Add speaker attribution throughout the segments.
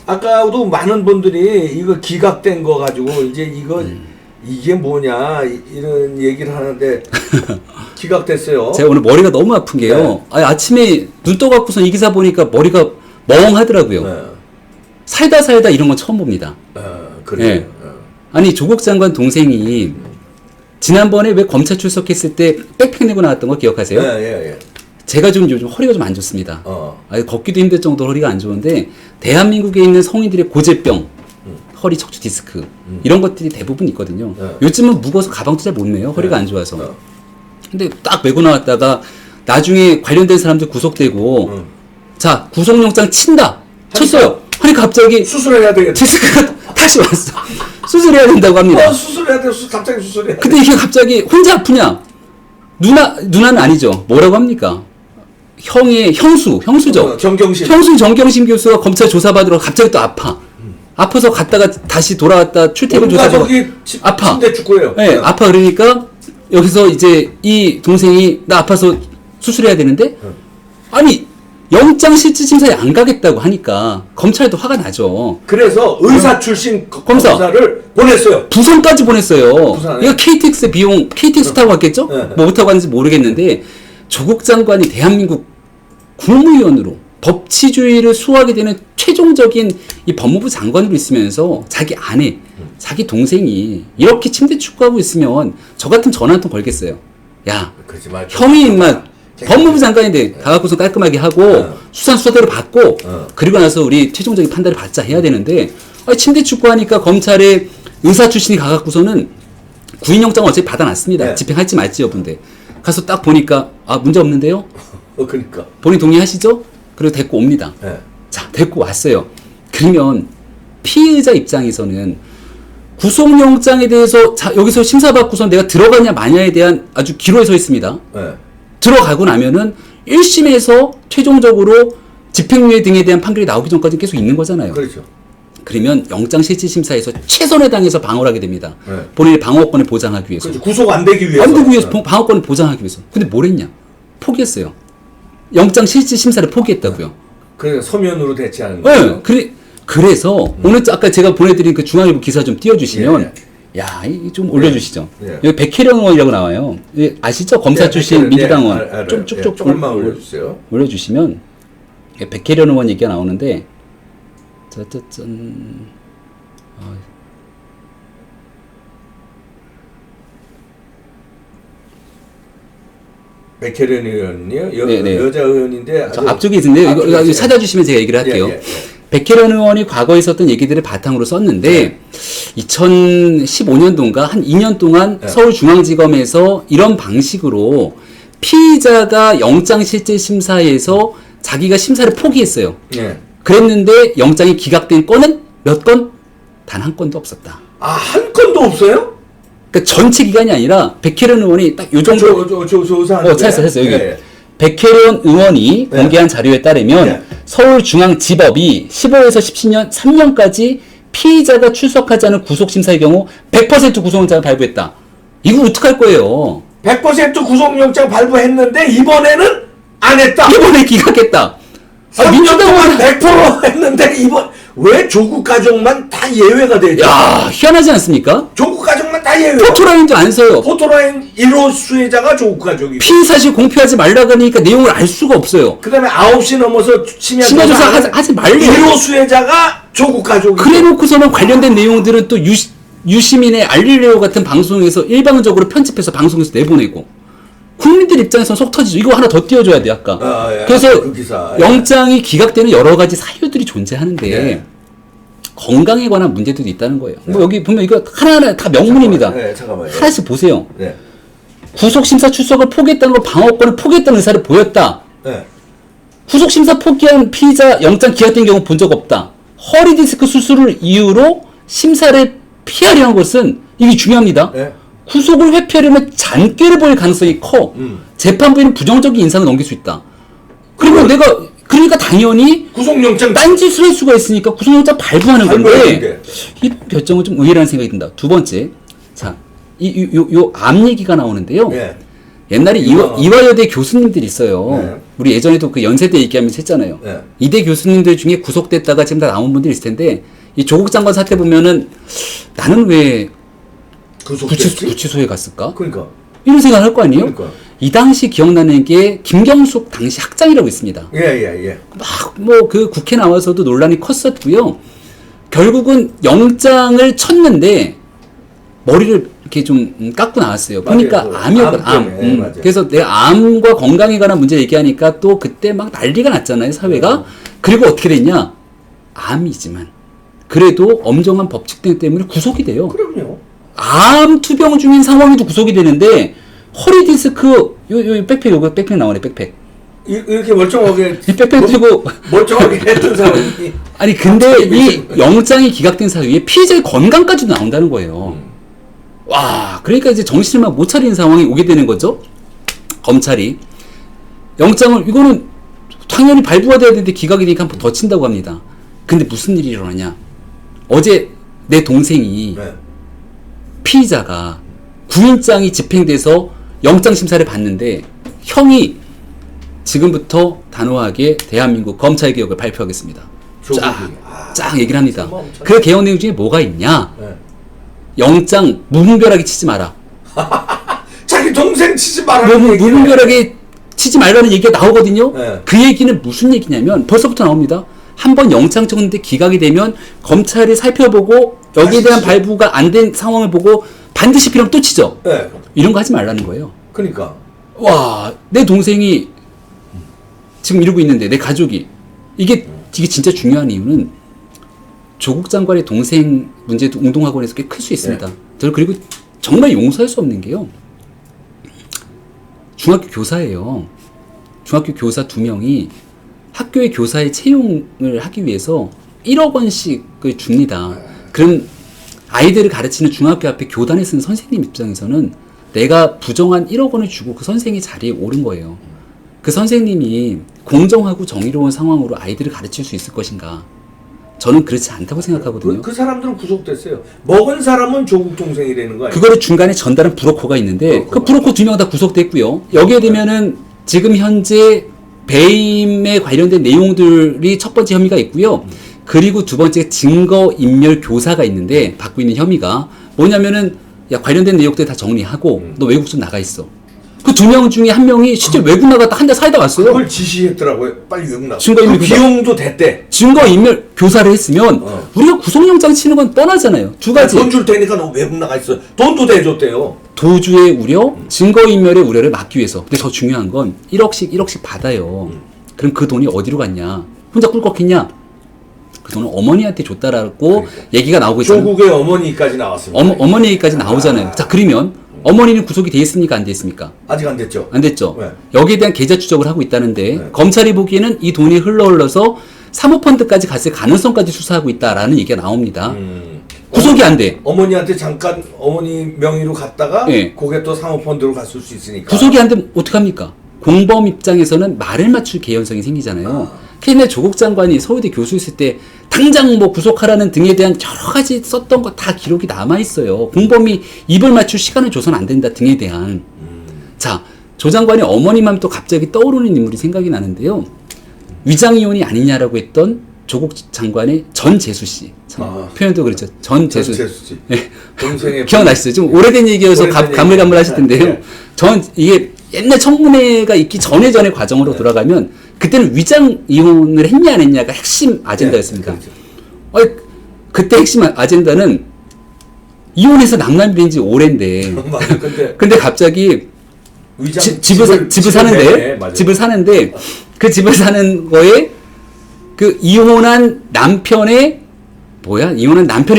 Speaker 1: 아까도 많은 분들이 이거 기각된 거 가지고 이제 이게 뭐냐 이런 얘기를 하는데 기각됐어요.
Speaker 2: 제가 오늘 머리가 너무 아픈 게요.
Speaker 1: 네.
Speaker 2: 아침에 눈 떠갖고서 이 기사 보니까 머리가 멍하더라고요.
Speaker 1: 네.
Speaker 2: 살다 이런 건 처음 봅니다.
Speaker 1: 그래요.
Speaker 2: 네. 아니 조국 장관 동생이 지난번에 왜 검찰 출석했을 때 백팩 내고 나왔던 거 기억하세요?
Speaker 1: 예.
Speaker 2: 제가 좀 요즘 허리가 좀 안 좋습니다. 걷기도 힘들 정도로 허리가 안 좋은데 대한민국에 있는 성인들의 고질병, 허리 척추 디스크 이런 것들이 대부분 있거든요. 요즘은 무거워서 가방도 잘 못 메요. 허리가 안 좋아서. 근데 딱 메고 나왔다가 나중에 관련된 사람들 구속되고 자 구속영장 친다 쳤어요. 아니 갑자기
Speaker 1: 수술해야 되겠다.
Speaker 2: 디스크가 다시 왔어. 수술해야 된다고 합니다.
Speaker 1: 수술해야 돼. 갑자기 수술해야 돼.
Speaker 2: 근데 이게 갑자기 혼자 아프냐? 누나는 아니죠. 뭐라고 합니까? 형의 형수죠.
Speaker 1: 정경심.
Speaker 2: 정경심 교수가 검찰 조사받으러 갑자기 또 아파. 아파서 갔다가 다시 돌아왔다 출퇴근 조사받으러 아파.
Speaker 1: 침대 죽고요.
Speaker 2: 네, 아파. 그러니까 여기서 이제 이 동생이 나 아파서 수술해야 되는데 아니 영장실질심사에 안 가겠다고 하니까 검찰도 화가 나죠.
Speaker 1: 그래서 의사 출신 검사를 보냈어요.
Speaker 2: 부산까지 보냈어요.
Speaker 1: 부산에?
Speaker 2: 이거 KTX 비용, KTX 타고 갔겠죠?
Speaker 1: 네.
Speaker 2: 뭐 타고 갔는지 모르겠는데 조국 장관이 대한민국 국무위원으로 법치주의를 수호하게 되는 최종적인 이 법무부 장관으로 있으면서 자기 아내, 자기 동생이 이렇게 침대 축구하고 있으면 저 같으면 전화 한 통 걸겠어요. 야, 형이 임마 법무부 장관인데 가갖고서 깔끔하게 하고 수사대로 받고 그리고 나서 우리 최종적인 판단을 받자 해야 되는데 침대 축구하니까 검찰에 의사 출신이 가갖고서는 구인영장을 어차피 받아놨습니다.
Speaker 1: 네.
Speaker 2: 집행할지 말지 여부인데 가서 딱 보니까 문제 없는데요?
Speaker 1: 그러니까
Speaker 2: 본인 동의하시죠? 그리고 데리고 옵니다.
Speaker 1: 네.
Speaker 2: 자, 데리고 왔어요. 그러면 피의자 입장에서는 구속영장에 대해서 자, 여기서 심사받고서 내가 들어가냐 마냐에 대한 아주 기로에 서 있습니다.
Speaker 1: 네.
Speaker 2: 들어가고 나면은 1심에서 최종적으로 집행유예 등에 대한 판결이 나오기 전까지 계속 있는 거잖아요.
Speaker 1: 그렇죠.
Speaker 2: 그러면 영장실질심사에서 최선을 당해서 방어를 하게 됩니다.
Speaker 1: 네.
Speaker 2: 본인의 방어권을 보장하기 위해서.
Speaker 1: 그렇죠. 구속 안 되기 위해서.
Speaker 2: 안 되기 위해서 방어권을 보장하기 위해서. 근데 뭘 했냐? 포기했어요. 영장실질심사를 포기했다고요.
Speaker 1: 그래서 서면으로 대체하는 거예요.
Speaker 2: 네. 그래서 오늘 아까 제가 보내드린 그 중앙일보 기사 좀 띄워주시면 야, 이 좀 올려주시죠. 여기 백혜령 의원이라고 나와요. 아시죠? 검사 출신 민주당 의원. 좀 쭉쭉
Speaker 1: 조금만 올려주세요.
Speaker 2: 올려주시면 백혜령 의원 얘기가 나오는데 짜짜짠.
Speaker 1: 백혜련 의원이요?
Speaker 2: 네네.
Speaker 1: 여자 의원인데
Speaker 2: 저 앞쪽에 있는데 이거 찾아주시면 제가 얘기를 할게요. 백혜련 의원이 과거에 있었던 얘기들을 바탕으로 썼는데 2015년도인가 한 2년 동안 서울중앙지검에서 이런 방식으로 피의자가 영장실질심사에서 자기가 심사를 포기했어요. 그랬는데 영장이 기각된 건은 몇 건? 단 한 건도 없었다.
Speaker 1: 한 건도 없어요?
Speaker 2: 그러니까 전체 기간이 아니라 백혜련 의원이 딱 요 정도
Speaker 1: 조사하는데.
Speaker 2: 찾았어요. 여기. 백혜련 의원이 공개한 자료에 따르면 서울중앙지법이 15에서 17년 3년까지 피의자가 출석하지 않은 구속심사의 경우 100% 구속영장을 발부했다. 이거 어떡할 거예요?
Speaker 1: 100% 구속영장 발부했는데 이번에는 안 했다.
Speaker 2: 이번에 기각했다.
Speaker 1: 3년 동안 100% 했는데 이번 왜 조국 가족만 다 예외가 되죠?
Speaker 2: 야, 희한하지 않습니까?
Speaker 1: 조국 가족만 다 예외.
Speaker 2: 포토라인도 안 써요.
Speaker 1: 포토라인 1호 수혜자가 조국 가족이고.
Speaker 2: 피의 사실 공표하지 말라 그러니까 내용을 알 수가 없어요.
Speaker 1: 그다음에 9시 넘어서
Speaker 2: 심야조사 하지 말래요.
Speaker 1: 1호 수혜자가 조국 가족이고.
Speaker 2: 그래놓고서는 관련된 내용들은 또 유시민의 알릴레오 같은 방송에서 일방적으로 편집해서 방송에서 내보내고. 국민들 입장에서는 속 터지죠. 이거 하나 더 띄워줘야 돼, 아까. 그래서
Speaker 1: 그 기사,
Speaker 2: 영장이 기각되는 여러 가지 사유들이 존재하는데 건강에 관한 문제들도 있다는 거예요. 뭐 여기 보면 이거 하나하나 다 명문입니다.
Speaker 1: 잠깐만요.
Speaker 2: 하나씩 보세요. 구속심사 출석을 포기했다는 걸 방어권을 포기했다는 의사를 보였다. 구속심사 포기한 피의자 영장 기각된 경우 본 적 없다. 허리디스크 수술을 이유로 심사를 피하려 한 것은 이게 중요합니다. 구속을 회피하려면 잔꾀를 보일 가능성이 커. 재판부에는 부정적인 인상을 넘길 수 있다. 그러면 그러니까 당연히
Speaker 1: 구속영장
Speaker 2: 딴짓을 할 수가 있으니까 구속영장 발부하는 건데 이 결정은 좀 의외라는 생각이 든다. 두 번째, 자, 요 앞 얘기가 나오는데요. 옛날에 이화여대 교수님들이 있어요.
Speaker 1: 네.
Speaker 2: 우리 예전에도 그 연세대 얘기하면서 했잖아요.
Speaker 1: 네.
Speaker 2: 이대 교수님들 중에 구속됐다가 지금 다 나온 분들이 있을 텐데 이 조국 장관 사태 보면은 나는 왜 구치소에 갔을까?
Speaker 1: 그러니까.
Speaker 2: 이런 생각을 할 거 아니에요?
Speaker 1: 그러니까.
Speaker 2: 이 당시 기억나는 게 김경숙 당시 학장이라고 있습니다.
Speaker 1: 예.
Speaker 2: 막 뭐 그 국회 나와서도 논란이 컸었고요. 결국은 영장을 쳤는데 머리를 이렇게 좀 깎고 나왔어요. 보니까
Speaker 1: 맞아요.
Speaker 2: 암이었거든.
Speaker 1: 암. 맞아요.
Speaker 2: 그래서 내가 암과 건강에 관한 문제 얘기하니까 또 그때 막 난리가 났잖아요, 사회가. 그리고 어떻게 됐냐? 암이지만 그래도 엄정한 법칙 등 때문에 구속이 돼요.
Speaker 1: 그럼요.
Speaker 2: 암 투병 중인 상황에도 구속이 되는데 허리 디스크 요 백팩 요거 백팩 나오네, 백팩.
Speaker 1: 이렇게 멀쩡하게
Speaker 2: 이 백팩 들고
Speaker 1: 멀쩡하게 했던 사람이
Speaker 2: 아니 근데 이 영장이 기각된 사유에 피해자의 건강까지도 나온다는 거예요. 와, 그러니까 이제 정신을 막 못 차리는 상황이 오게 되는 거죠. 검찰이 영장을 이거는 당연히 발부가 돼야 되는데 기각이 되니까 한 번 더 친다고 합니다. 근데 무슨 일이 일어나냐? 어제 내 동생이
Speaker 1: 네.
Speaker 2: 피의자가 구인장이 집행돼서 영장 심사를 받는데 형이 지금부터 단호하게 대한민국 검찰 개혁을 발표하겠습니다. 쫙 얘기를 합니다. 그 개혁 내용 중에 뭐가 있냐?
Speaker 1: 네.
Speaker 2: 영장 무분별하게 치지 마라.
Speaker 1: 자기 동생 치지 말라는 얘기네.
Speaker 2: 무분별하게 치지 말라는 얘기가 나오거든요.
Speaker 1: 네.
Speaker 2: 그 얘기는 무슨 얘기냐면 벌써부터 나옵니다. 한번 영장 쳤는데 기각이 되면 검찰이 살펴보고 여기에 대한 발부가 안 된 상황을 보고 반드시 필요하면 또 치죠.
Speaker 1: 네.
Speaker 2: 이런 거 하지 말라는 거예요.
Speaker 1: 그러니까.
Speaker 2: 와, 내 동생이 지금 이러고 있는데 내 가족이 이게 진짜 중요한 이유는 조국 장관의 동생 문제도 운동학원에서 꽤 클 수 있습니다. 저는 그리고 정말 용서할 수 없는 게요. 중학교 교사예요. 중학교 교사 2명이 학교의 교사의 채용을 하기 위해서 1억 원씩을 줍니다. 그럼 아이들을 가르치는 중학교 앞에 교단에 쓰는 선생님 입장에서는 내가 부정한 1억 원을 주고 그 선생이 자리에 오른 거예요. 그 선생님이 공정하고 정의로운 상황으로 아이들을 가르칠 수 있을 것인가? 저는 그렇지 않다고 생각하거든요.
Speaker 1: 그 사람들은 구속됐어요. 먹은 사람은 조국 동생이라는 거 아니에요?
Speaker 2: 그거를 중간에 전달한 브로커가 있는데 그 브로커 2명 다 구속됐고요. 여기에 되면은 지금 현재 배임에 관련된 내용들이 첫 번째 혐의가 있고요. 그리고 두 번째 증거인멸 교사가 있는데 받고 있는 혐의가 뭐냐면은 야 관련된 내용들 다 정리하고 너 외국 좀 나가 있어. 그 2명 중에 한 명이 실제 외국 나갔다 한 달 살다 왔어요.
Speaker 1: 그걸 지시했더라고요. 빨리 외국 나가.
Speaker 2: 증거인멸 교사.
Speaker 1: 비용도 됐대.
Speaker 2: 증거인멸 교사를 했으면 우리가 구속영장 치는 건 뻔하잖아요. 두 가지.
Speaker 1: 돈 줄 테니까 너 외국 나가 있어. 돈도 대줬대요.
Speaker 2: 도주의 우려, 증거인멸의 우려를 막기 위해서. 근데 더 중요한 건 1억씩 받아요. 그럼 그 돈이 어디로 갔냐? 혼자 꿀꺽했냐? 그 돈을 어머니한테 줬다라고 얘기가 나오고 있잖아요.
Speaker 1: 조국의 어머니까지 나왔습니다.
Speaker 2: 어머니 얘기까지 나오잖아요. 자, 그러면 어머니는 구속이 돼 있습니까? 안 돼 있습니까?
Speaker 1: 아직 안 됐죠.
Speaker 2: 안 됐죠.
Speaker 1: 네.
Speaker 2: 여기에 대한 계좌 추적을 하고 있다는데
Speaker 1: 네.
Speaker 2: 검찰이 보기에는 이 돈이 흘러서 사모펀드까지 갔을 가능성까지 수사하고 있다라는 얘기가 나옵니다. 구속이 안 돼.
Speaker 1: 어머니한테 잠깐 어머니 명의로 갔다가
Speaker 2: 네.
Speaker 1: 그게 또 사모펀드로 갔을 수 있으니까.
Speaker 2: 구속이 안 되면 어떡합니까? 공범 입장에서는 말을 맞출 개연성이 생기잖아요. 그런데 조국 장관이 서울대 교수였을 때 당장 뭐 구속하라는 등에 대한 여러 가지 썼던 거 다 기록이 남아 있어요. 공범이 입을 맞출 시간을 줘서는 안 된다 등에 대한. 자, 조 장관의 어머니만 또 갑자기 떠오르는 인물이 생각이 나는데요. 위장이혼이 아니냐라고 했던 조국 장관의 전재수 씨. 참 표현도 그렇죠. 전재수
Speaker 1: 씨.
Speaker 2: 네.
Speaker 1: 동생의
Speaker 2: 기억나시죠? 좀 오래된 얘기여서
Speaker 1: 오래된
Speaker 2: 가물가물하실 텐데요.
Speaker 1: 네.
Speaker 2: 이게 옛날 청문회가 있기 전에 과정으로 돌아가면 그때는 위장 이혼을 했냐 안 했냐가 핵심 아젠다였습니다.
Speaker 1: 네, 그렇죠.
Speaker 2: 그때 핵심 아젠다는 이혼해서 남남이 된 지 오랜데 근데 갑자기 집을 사는데 집을 사는데 그 집을 사는 거에 그 이혼한 남편의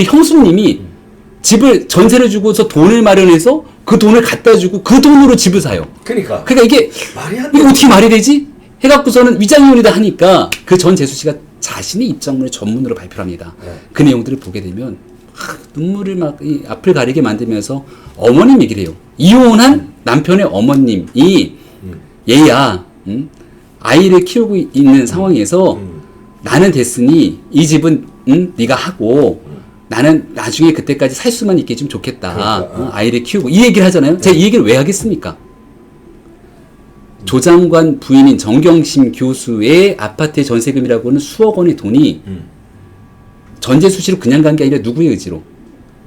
Speaker 2: 형수님이 집을 전세를 주고서 돈을 마련해서 그 돈을 갖다 주고 그 돈으로 집을 사요.
Speaker 1: 그러니까
Speaker 2: 이게
Speaker 1: 말이 안
Speaker 2: 이게
Speaker 1: 돼.
Speaker 2: 어떻게 말이 되지? 해갖고서는 위장이혼이다 하니까 그 전 재수 씨가 자신의 입장문을 전문으로 발표합니다. 그 내용들을 보게 되면 눈물을 막 앞을 가리게 만들면서 어머님 얘기를 해요. 이혼한 남편의 어머님이 얘야 아이를 키우고 있는 상황에서 나는 됐으니 이 집은 네가 하고 나는 나중에 그때까지 살 수만 있게 좀 좋겠다.
Speaker 1: 그러니까,
Speaker 2: 아이를 키우고 이 얘기를 하잖아요. 제가 이 얘기를 왜 하겠습니까? 조 장관 부인인 정경심 교수의 아파트의 전세금이라고는 수억 원의 돈이 전제 수시로 그냥 간 게 아니라 누구의 의지로?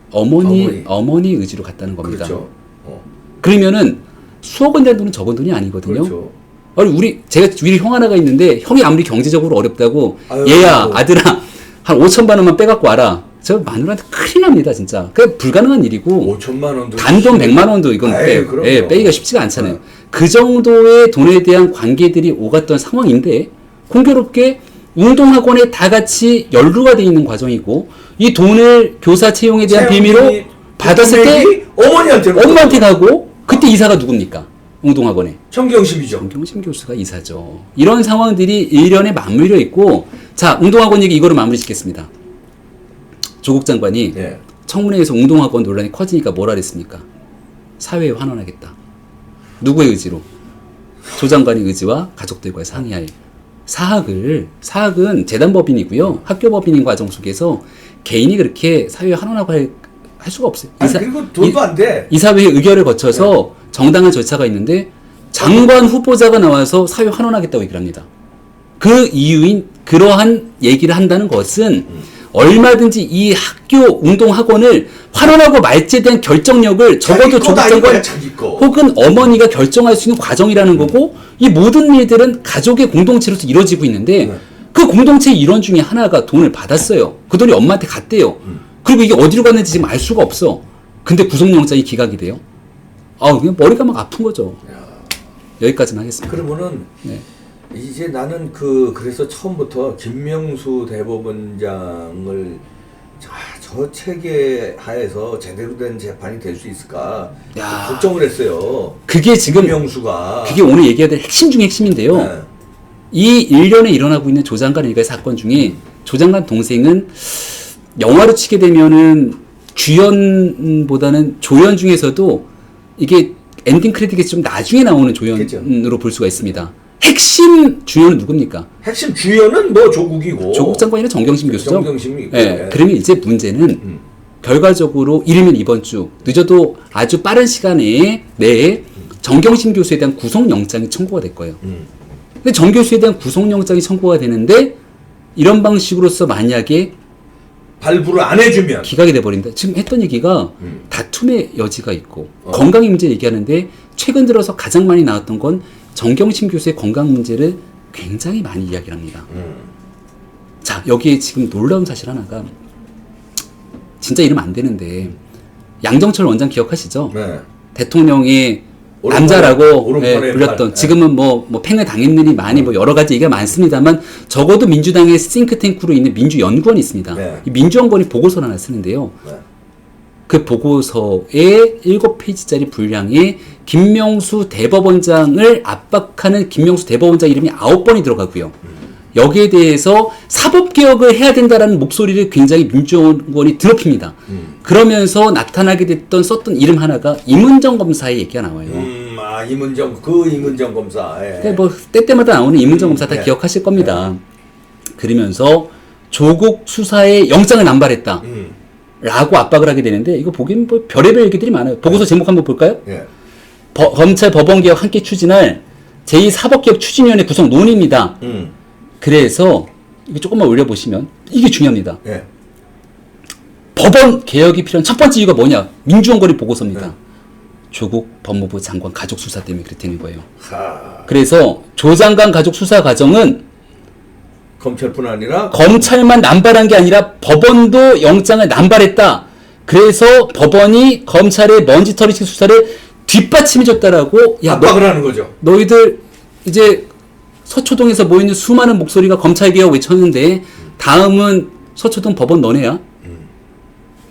Speaker 2: 어머니 의지로 갔다는 겁니다.
Speaker 1: 그렇죠.
Speaker 2: 그러면은 수억 원이라는 돈은 적은 돈이 아니거든요.
Speaker 1: 그렇죠.
Speaker 2: 아니 제가 위에 형 하나가 있는데 형이 아무리 경제적으로 어렵다고
Speaker 1: 아유,
Speaker 2: 얘야
Speaker 1: 아유.
Speaker 2: 아들아 한 5천만 원만 빼갖고 와라. 저 마누라한테 큰일 납니다 진짜. 그게 불가능한 일이고
Speaker 1: 5천만 원도
Speaker 2: 단돈 100만 원도 이건
Speaker 1: 아이, 그럼요.
Speaker 2: 빼기가 쉽지가 않잖아요. 그 정도의 돈에 대한 관계들이 오갔던 상황인데 공교롭게 운동학원에 다 같이 연루가 돼 있는 과정이고 이 돈을 교사 채용에 대한 비밀로 받았을 때 엄마한테 가고 그때 이사가 누굽니까? 운동학원에
Speaker 1: 정경심이죠.
Speaker 2: 정경심 교수가 이사죠. 이런 상황들이 일련에 맞물려 있고 자 운동학원 얘기 이거로 마무리 짓겠습니다. 조국 장관이
Speaker 1: 예.
Speaker 2: 청문회에서 운동학원 논란이 커지니까 뭐라 그랬습니까? 사회에 환원하겠다. 누구의 의지로? 조 장관의 의지와 가족들과 상의할 사학은 재단법인이고요. 학교법인인 과정 속에서 개인이 그렇게 사회에 환원하고 할 수가 없어요.
Speaker 1: 아니, 그리고 돈도 안 돼.
Speaker 2: 이사회의 의결을 거쳐서 정당한 절차가 있는데 장관 후보자가 나와서 사회 환원하겠다고 얘기를 합니다. 그 이유인 그러한 얘기를 한다는 것은 얼마든지 이 학교 운동학원을 환원하고 말지에 대한 결정력을 적어도 조국 장관 혹은 어머니가 결정할 수 있는 과정이라는 거고 이 모든 일들은 가족의 공동체로서 이루어지고 있는데 그 공동체의 일원 중에 하나가 돈을 받았어요. 그 돈이 엄마한테 갔대요. 그리고 이게 어디로 갔는지 지금 알 수가 없어. 근데 구속영장이 기각이 돼요. 그냥 머리가 막 아픈 거죠. 여기까지는 하겠습니다.
Speaker 1: 그러면은 이제 나는 그래서 처음부터 김명수 대법원장을 저 체계 하에서 제대로 된 재판이 될 수 있을까 걱정을 했어요.
Speaker 2: 그게 지금
Speaker 1: 김명수가
Speaker 2: 그게 오늘 얘기해야 될 핵심 중에 핵심인데요.
Speaker 1: 네.
Speaker 2: 이 일련에 일어나고 있는 조 장관 일가의 사건 중에 조 장관 동생은 영화로 치게 되면은 주연보다는 조연 중에서도 이게 엔딩 크레딧이 좀 나중에 나오는 조연으로
Speaker 1: 그렇죠.
Speaker 2: 볼 수가 있습니다. 핵심 주연은 누굽니까?
Speaker 1: 핵심 주연은 뭐 조국이고
Speaker 2: 조국 장관이나 정경심 교수죠.
Speaker 1: 정경심이고.
Speaker 2: 예. 그러면 이제 문제는 결과적으로 이르면 이번 주 늦어도 아주 빠른 시간에 내에 정경심 교수에 대한 구속영장이 청구가 될 거예요. 근데 정 교수에 대한 구속영장이 청구가 되는데 이런 방식으로서 만약에
Speaker 1: 발부를 안 해주면
Speaker 2: 기각이 돼버린다. 지금 했던 얘기가 다툼의 여지가 있고 건강의 문제 얘기하는데 최근 들어서 가장 많이 나왔던 건 정경심 교수의 건강 문제를 굉장히 많이 이야기를 합니다. 자, 여기에 지금 놀라운 사실 하나가 진짜 이러면 안 되는데 양정철 원장 기억하시죠?
Speaker 1: 네.
Speaker 2: 대통령의 남자라고 불렸던 지금은 뭐 팽을 당했느니 많이 뭐 여러 가지 얘기가 많습니다만 적어도 민주당의 싱크탱크로 있는 민주연구원이 있습니다.
Speaker 1: 네.
Speaker 2: 이 민주연구원이 보고서를 하나 쓰는데요.
Speaker 1: 네.
Speaker 2: 그 보고서에 7페이지짜리 분량에 김명수 대법원장을 압박하는 김명수 대법원장 이름이 9번이 들어가고요. 여기에 대해서 사법개혁을 해야 된다라는 목소리를 굉장히 민주연구원이 드높입니다. 그러면서 나타나게 됐던 썼던 이름 하나가 임은정 검사의 얘기가 나와요.
Speaker 1: 임은정 검사. 예.
Speaker 2: 뭐 때때마다 나오는 임은정 검사 다 기억하실 겁니다. 그러면서 조국 수사에 영장을 남발했다. 라고 압박을 하게 되는데 이거 보기엔 뭐 별의별 얘기들이 많아요. 보고서 제목 한번 볼까요?
Speaker 1: 예.
Speaker 2: 검찰 법원개혁 함께 추진할 제2사법개혁 추진위원회 구성 논의입니다. 그래서 이거 조금만 올려보시면 이게 중요합니다.
Speaker 1: 예.
Speaker 2: 법원 개혁이 필요한 첫 번째 이유가 뭐냐? 민주원거리 보고서입니다. 조국 법무부 장관 가족 수사 때문에 그렇다는 거예요. 그래서 조 장관 가족 수사 과정은
Speaker 1: 검찰뿐 아니라
Speaker 2: 검찰만 남발한 게 아니라 법원도 영장을 남발했다. 그래서 법원이 검찰의 먼지털이식 수사를 뒷받침해줬다라고
Speaker 1: 압박을 하는 거죠.
Speaker 2: 너희들 이제 서초동에서 모이는 수많은 목소리가 검찰개혁 외쳤는데 다음은 서초동 법원 너네야.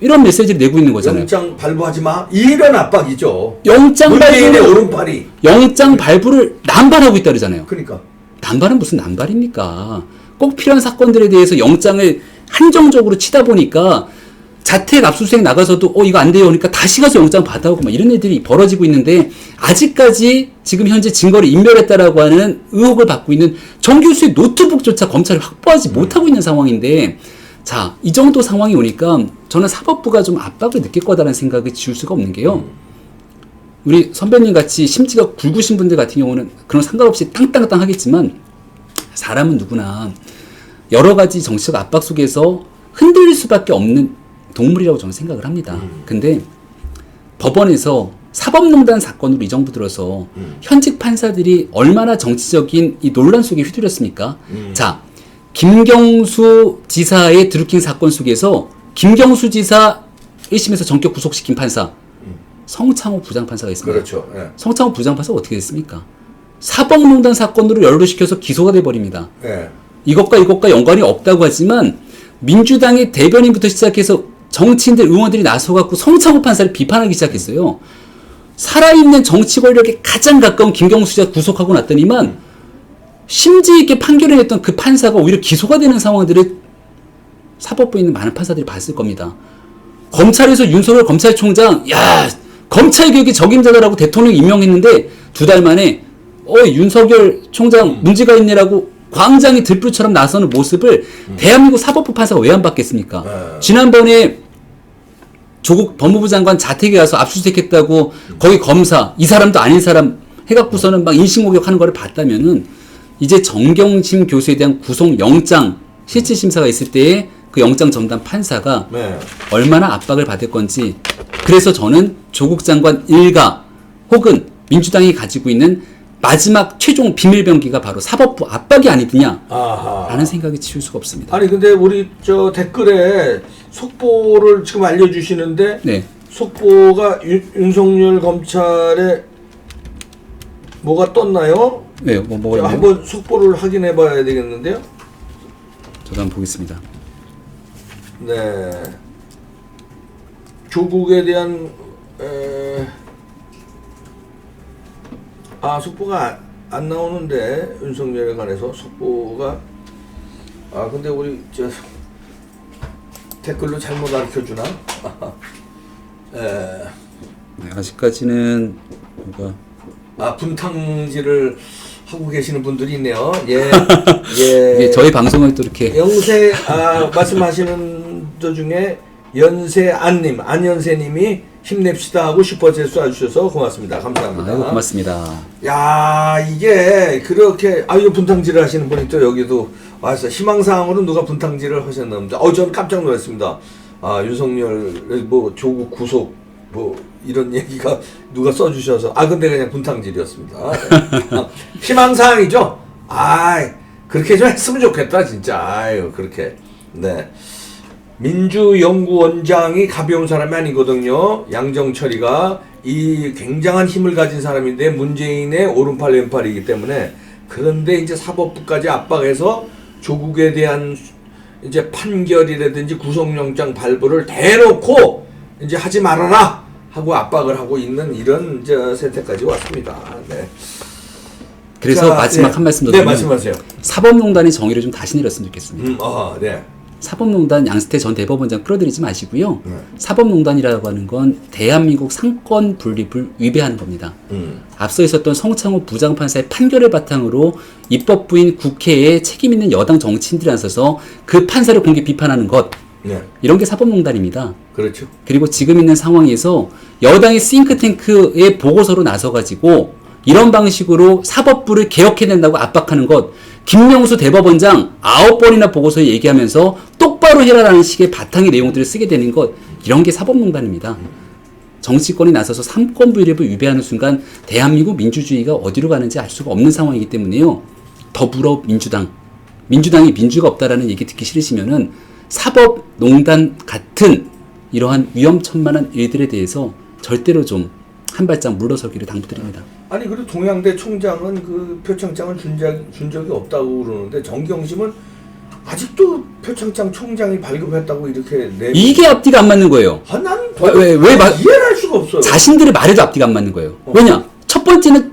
Speaker 2: 이런 메시지를 내고 있는 거잖아요.
Speaker 1: 영장 발부하지 마. 이런 압박이죠.
Speaker 2: 영장
Speaker 1: 문재인의
Speaker 2: 발부,
Speaker 1: 오른팔이.
Speaker 2: 영장 발부를 남발하고 있다 그러잖아요.
Speaker 1: 그러니까.
Speaker 2: 남발은 무슨 남발입니까? 꼭 필요한 사건들에 대해서 영장을 한정적으로 치다 보니까 자택 압수수색 나가서도 이거 안 돼요. 그러니까 다시 가서 영장 받아오고 막 이런 일들이 벌어지고 있는데 아직까지 지금 현재 증거를 인멸했다라고 하는 의혹을 받고 있는 정 교수의 노트북조차 검찰이 확보하지 못하고 있는 상황인데 자, 이 정도 상황이 오니까 저는 사법부가 좀 압박을 느낄 거다라는 생각을 지울 수가 없는 게요. 우리 선배님 같이 심지가 굵으신 분들 같은 경우는 그런 상관없이 땅땅땅 하겠지만 사람은 누구나 여러 가지 정치적 압박 속에서 흔들릴 수밖에 없는 동물이라고 저는 생각을 합니다. 근데 법원에서 사법농단 사건으로 이 정부 들어서 현직 판사들이 얼마나 정치적인 이 논란 속에 휘둘렸습니까? 자, 김경수 지사의 드루킹 사건 속에서 김경수 지사 1심에서 전격 구속시킨 판사 성창호 부장판사가 있습니다.
Speaker 1: 그렇죠. 예.
Speaker 2: 성창호 부장판사가 어떻게 됐습니까? 사법농단 사건으로 연루시켜서 기소가 돼버립니다.
Speaker 1: 예.
Speaker 2: 이것과 연관이 없다고 하지만 민주당의 대변인부터 시작해서 정치인들 의원들이 나서갖고 성창호 판사를 비판하기 시작했어요. 살아있는 정치 권력에 가장 가까운 김경수 씨가 구속하고 났더니만 심지 있게 판결을 했던 그 판사가 오히려 기소가 되는 상황들을 사법부에 있는 많은 판사들이 봤을 겁니다. 검찰에서 윤석열 검찰총장 야 검찰개혁의 적임자다라고 대통령이 임명했는데 2달 만에 윤석열 총장 문제가 있네라고 광장이 들불처럼 나서는 모습을 대한민국 사법부 판사가 왜 안 받겠습니까? 지난번에 조국 법무부 장관 자택에 가서 압수수색했다고 거기 검사 이 사람도 아닌 사람 해갖고서는 막 인신공격하는 거를 봤다면은 이제 정경심 교수에 대한 구속영장 실질심사가 있을 때에 그 영장 전담 판사가
Speaker 1: 네.
Speaker 2: 얼마나 압박을 받을 건지 그래서 저는 조국 장관 일가 혹은 민주당이 가지고 있는 마지막 최종 비밀병기가 바로 사법부 압박이 아니느냐라는
Speaker 1: 아하.
Speaker 2: 생각이 치울 수가 없습니다.
Speaker 1: 아니 근데 우리 저 댓글에 속보를 지금 알려주시는데
Speaker 2: 네.
Speaker 1: 속보가 윤석열 검찰에 뭐가 떴나요?
Speaker 2: 네, 뭐가 있나요?
Speaker 1: 한번 속보를 확인해 봐야 되겠는데요.
Speaker 2: 저도 한번 보겠습니다.
Speaker 1: 네. 조국에 대한 속보가 안 나오는데 윤석열에 관해서 속보가 근데 우리 저 댓글로 잘못 가르쳐 주나?
Speaker 2: 네, 아직까지는 뭐가
Speaker 1: 분탕질을 하고 계시는 분들이 있네요. 예.
Speaker 2: 이게 저희 방송을 또 이렇게
Speaker 1: 영세 말씀하시는 도중에 연세안님, 안연세님이 힘냅시다 하고 슈퍼챗 쏴주셔서 고맙습니다. 감사합니다.
Speaker 2: 아이고 고맙습니다.
Speaker 1: 야 이게 그렇게 이거 분탕질을 하시는 분이 또 여기도 와서 희망사항으로 누가 분탕질을 하셨는데 저는 깜짝 놀랐습니다. 윤석열 뭐 조국 구속 뭐 이런 얘기가 누가 써주셔서 근데 그냥 분탕질이었습니다. 네. 희망사항이죠. 그렇게 좀 했으면 좋겠다 진짜. 그렇게 네. 민주연구원장이 가벼운 사람이 아니거든요. 양정철이가 이 굉장한 힘을 가진 사람인데 문재인의 오른팔 왼팔이기 때문에 그런데 이제 사법부까지 압박해서 조국에 대한 이제 판결이라든지 구속영장 발부를 대놓고 이제 하지 말아라 하고 압박을 하고 있는 이런 세태까지 왔습니다. 네.
Speaker 2: 그래서 마지막 한 말씀 더
Speaker 1: 네,
Speaker 2: 드리면
Speaker 1: 말씀하세요.
Speaker 2: 사법농단의 정의를 좀 다시 내렸으면 좋겠습니다.
Speaker 1: 네.
Speaker 2: 사법농단 양승태 전 대법원장 끌어들이지 마시고요. 사법농단이라고 하는 건 대한민국 상권 분립을 위배하는 겁니다. 앞서 있었던 성창호 부장판사의 판결을 바탕으로 입법부인 국회에 책임 있는 여당 정치인들이 나서서 그 판사를 공개 비판하는 것
Speaker 1: 네.
Speaker 2: 이런 게 사법농단입니다.
Speaker 1: 그렇죠.
Speaker 2: 그리고 지금 있는 상황에서 여당의 싱크탱크의 보고서로 나서가지고 이런 방식으로 사법부를 개혁해낸다고 압박하는 것 김명수 대법원장 9번이나 보고서에 얘기하면서 똑바로 해라라는 식의 바탕의 내용들을 쓰게 되는 것 이런 게 사법농단입니다. 정치권이 나서서 삼권 분립을 위배하는 순간 대한민국 민주주의가 어디로 가는지 알 수가 없는 상황이기 때문에요. 민주당이 민주가 없다라는 얘기 듣기 싫으시면은 사법농단 같은 이러한 위험천만한 일들에 대해서 절대로 좀 한 발짝 물러서기를 당부드립니다.
Speaker 1: 아니 그리고 동양대 총장은 그 표창장을 준 적이 없다고 그러는데 정경심은 아직도 표창장 총장이 발급했다고 이렇게
Speaker 2: 이게 앞뒤가 안 맞는 거예요.
Speaker 1: 난
Speaker 2: 이해를
Speaker 1: 할 수가 없어요.
Speaker 2: 자신들의 말에도 앞뒤가 안 맞는 거예요. 왜냐? 첫 번째는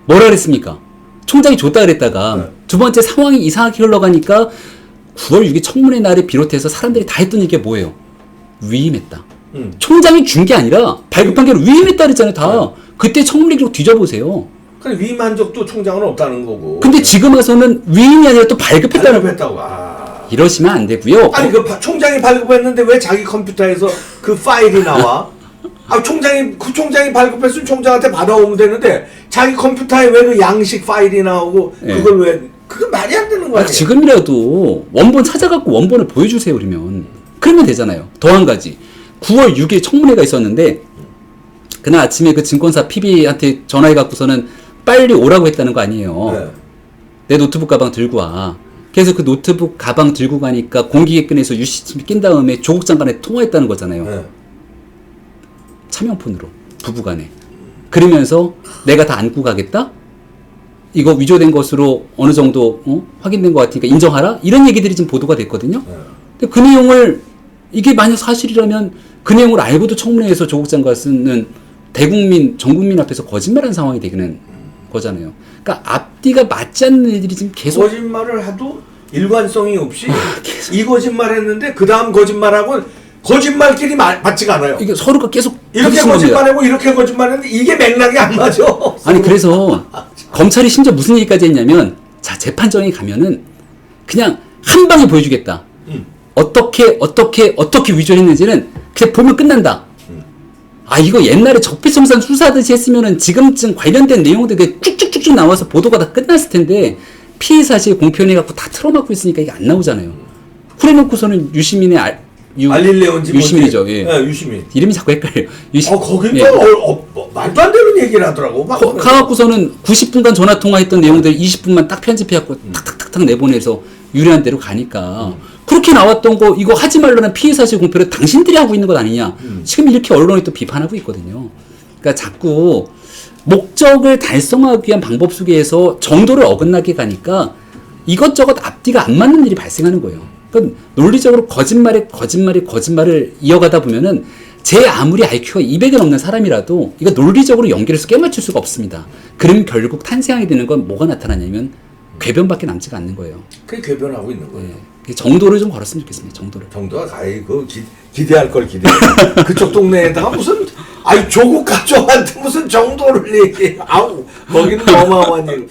Speaker 2: 뭐라 그랬습니까? 총장이 줬다 그랬다가 두 번째 상황이 이상하게 흘러가니까 9월 6일 청문회 날에 비롯해서 사람들이 다 했던 얘기가 뭐예요? 위임했다. 총장이 준 게 아니라 발급한 게 위임했다 그랬잖아요. 다. 그때 청문회 기록 뒤져보세요.
Speaker 1: 근데 위임한 적도 총장은 없다는 거고.
Speaker 2: 근데 지금 와서는 위임이 아니라 또 발급했다고.
Speaker 1: 이러시면
Speaker 2: 안 되고요.
Speaker 1: 아니 총장이 발급했는데 왜 자기 컴퓨터에서 그 파일이 나와? 아, 그 총장이 발급했으면 총장한테 받아오면 되는데, 자기 컴퓨터에 왜 그 양식 파일이 나오고,
Speaker 2: 예.
Speaker 1: 그걸 왜, 그건 말이 안 되는 거 아니에요?
Speaker 2: 지금이라도 원본 찾아갖고 원본을 보여주세요, 그러면. 그러면 되잖아요. 더 한 가지. 9월 6일 청문회가 있었는데, 그날 아침에 그 증권사 PB한테 전화해갖고서는 빨리 오라고 했다는 거 아니에요.
Speaker 1: 네.
Speaker 2: 내 노트북 가방 들고 와. 그래서 그 노트북 가방 들고 가니까 공기계끈에서 유시침이 낀 다음에 조국 장관에 통화했다는 거잖아요.
Speaker 1: 네.
Speaker 2: 차명폰으로 부부간에. 그러면서 내가 다 안고 가겠다? 이거 위조된 것으로 어느 정도 확인된 것 같으니까 인정하라? 이런 얘기들이 지금 보도가 됐거든요.
Speaker 1: 네.
Speaker 2: 근데 그 내용을 이게 만약 사실이라면 그 내용을 알고도 청문회에서 조국 장관은 대국민, 전 국민 앞에서 거짓말한 상황이 되는 거잖아요. 그러니까 앞뒤가 맞지 않는 일들이 지금 계속
Speaker 1: 거짓말을 해도 일관성이 없이
Speaker 2: 계속.
Speaker 1: 이 거짓말 했는데 그 다음 거짓말하고 거짓말끼리 맞지가 않아요.
Speaker 2: 이게 서로가 계속
Speaker 1: 이렇게
Speaker 2: 부딪힌 겁니다.
Speaker 1: 거짓말하고 이렇게 거짓말했는데 이게 맥락이 안 맞아.
Speaker 2: 아니 그래서 검찰이 심지어 무슨 얘기까지 했냐면 자 재판정에 가면은 그냥 한 방에 보여주겠다. 어떻게 위조했는지는 그냥 보면 끝난다. 아 이거 옛날에 적폐청산 수사하듯이 했으면은 지금쯤 관련된 내용들 그 쭉쭉쭉쭉 나와서 보도가 다 끝났을 텐데 피해 사실 공표해갖고 다 틀어막고 있으니까 이게 안 나오잖아요. 그래놓고서는 유시민의
Speaker 1: 알릴레온지
Speaker 2: 유시민이죠.
Speaker 1: 뭔지.
Speaker 2: 예.
Speaker 1: 네, 유시민.
Speaker 2: 이름이 자꾸 헷갈려요.
Speaker 1: 거긴
Speaker 2: 예.
Speaker 1: 또 말도 안 되는 얘기를 하더라고. 막
Speaker 2: 가갖고서는 90분간 전화 통화했던 내용들 20분만 딱 편집해갖고 탁탁탁탁 내보내서 유리한 대로 가니까 그렇게 나왔던 거 이거 하지 말라는 피해 사실 공표를 당신들이 하고 있는 것 아니냐. 지금 이렇게 언론이 또 비판하고 있거든요. 그러니까 자꾸 목적을 달성하기 위한 방법 속에서 정도를 어긋나게 가니까 이것저것 앞뒤가 안 맞는 일이 발생하는 거예요. 그러니까 논리적으로 거짓말을 이어가다 보면은 제 아무리 IQ가 200이 넘는 사람이라도 이거 논리적으로 연결해서 깨맞출 수가 없습니다. 그럼 결국 탄생하게 되는 건 뭐가 나타나냐면 궤변밖에 남지가 않는 거예요.
Speaker 1: 그게 궤변하고 있는 거예요.
Speaker 2: 네. 정도를 좀 걸었으면 좋겠습니다. 정도를.
Speaker 1: 정도가 기대할 걸 기대. 그쪽 동네에다가 무슨 조국 가족한테 무슨 정도를 얘기해. 아우 거기는 어마어마한 일.